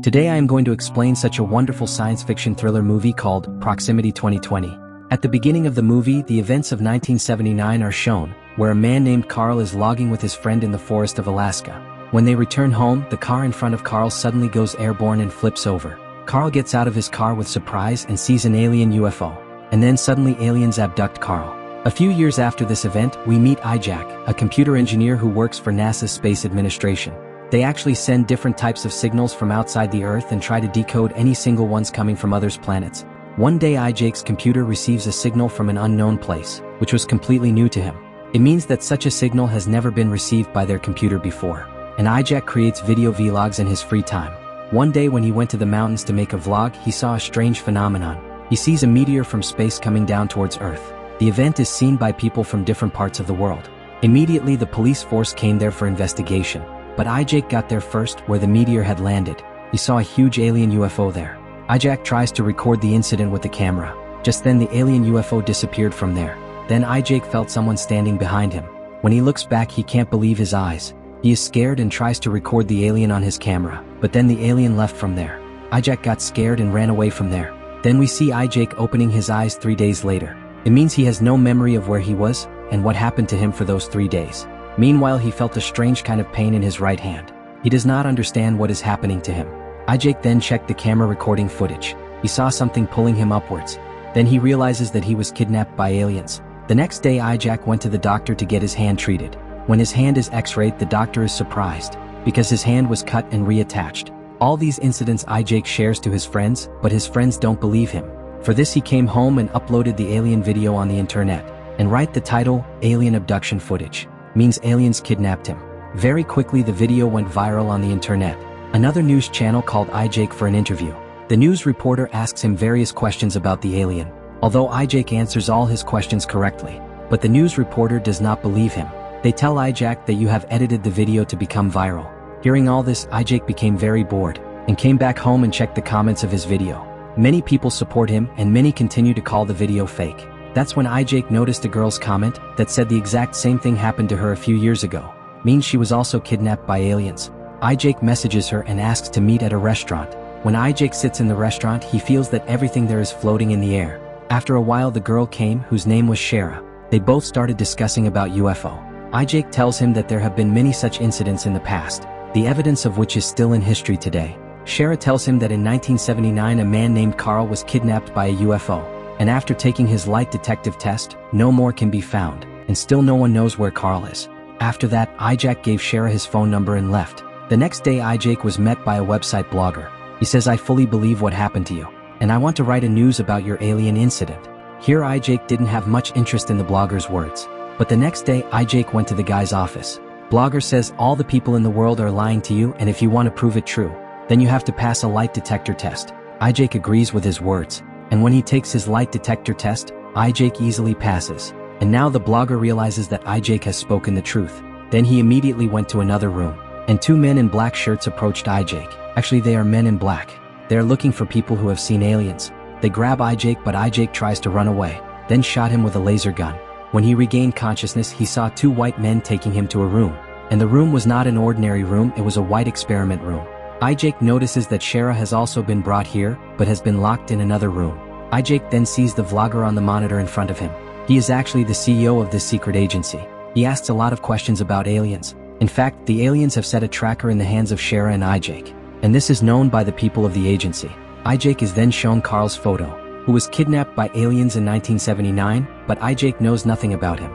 Today I am going to explain such a wonderful science fiction thriller movie called Proximity 2020. At the beginning of the movie, the events of 1979 are shown, where a man named Carl is logging with his friend in the forest of Alaska. When they return home, the car in front of Carl suddenly goes airborne and flips over. Carl gets out of his car with surprise and sees an alien UFO. And then suddenly aliens abduct Carl. A few years after this event, we meet IJAC, a computer engineer who works for NASA's Space Administration. They actually send different types of signals from outside the Earth and try to decode any single ones coming from others' planets. One day IJAC's computer receives a signal from an unknown place, which was completely new to him. It means that such a signal has never been received by their computer before. And IJAC creates video vlogs in his free time. One day when he went to the mountains to make a vlog, he saw a strange phenomenon. He sees a meteor from space coming down towards Earth. The event is seen by people from different parts of the world. Immediately the police force came there for investigation. But IJAC got there first, where the meteor had landed. He saw a huge alien UFO there. IJAC tries to record the incident with the camera. Just then the alien UFO disappeared from there. Then IJAC felt someone standing behind him. When he looks back, he can't believe his eyes. He is scared and tries to record the alien on his camera. But then the alien left from there. IJAC got scared and ran away from there. Then we see IJAC opening his eyes 3 days later. It means he has no memory of where he was and what happened to him for those 3 days. Meanwhile, he felt a strange kind of pain in his right hand. He does not understand what is happening to him. IJAC then checked the camera recording footage. He saw something pulling him upwards. Then he realizes that he was kidnapped by aliens. The next day IJAC went to the doctor to get his hand treated. When his hand is x-rayed, the doctor is surprised, because his hand was cut and reattached. All these incidents IJAC shares to his friends, but his friends don't believe him. For this he came home and uploaded the alien video on the internet. And write the title, Alien Abduction Footage. Means aliens kidnapped him. Very quickly the video went viral on the internet. Another news channel called IJAC for an interview. The news reporter asks him various questions about the alien. Although IJAC answers all his questions correctly. But the news reporter does not believe him. They tell IJAC that you have edited the video to become viral. Hearing all this, IJAC became very bored, and came back home and checked the comments of his video. Many people support him and many continue to call the video fake. That's when IJAC noticed a girl's comment that said the exact same thing happened to her a few years ago. Means she was also kidnapped by aliens. IJAC messages her and asks to meet at a restaurant. When IJAC sits in the restaurant, he feels that everything there is floating in the air. After a while the girl came, whose name was Shara. They both started discussing about UFO. IJAC tells him that there have been many such incidents in the past, the evidence of which is still in history today. Shara tells him that in 1979 a man named Carl was kidnapped by a UFO, and after taking his light detective test, no more can be found, and still no one knows where Carl is. After that, IJAC gave Shara his phone number and left. The next day IJAC was met by a website blogger. He says, "I fully believe what happened to you, and I want to write a news about your alien incident." Here IJAC didn't have much interest in the blogger's words. But the next day IJAC went to the guy's office. Blogger says all the people in the world are lying to you, and if you want to prove it true, then you have to pass a light detector test. IJAC agrees with his words, and when he takes his light detector test, IJAC easily passes. And now the blogger realizes that IJAC has spoken the truth. Then he immediately went to another room, and two men in black shirts approached IJAC. Actually, they are men in black. They are looking for people who have seen aliens. They grab IJAC, but IJAC tries to run away, then shot him with a laser gun. When he regained consciousness, he saw two white men taking him to a room. And the room was not an ordinary room, it was a white experiment room. IJAC notices that Shara has also been brought here, but has been locked in another room. IJAC then sees the vlogger on the monitor in front of him. He is actually the CEO of this secret agency. He asks a lot of questions about aliens. In fact, the aliens have set a tracker in the hands of Shara and IJAC. And this is known by the people of the agency. IJAC is then shown Carl's photo, who was kidnapped by aliens in 1979, but IJAC knows nothing about him.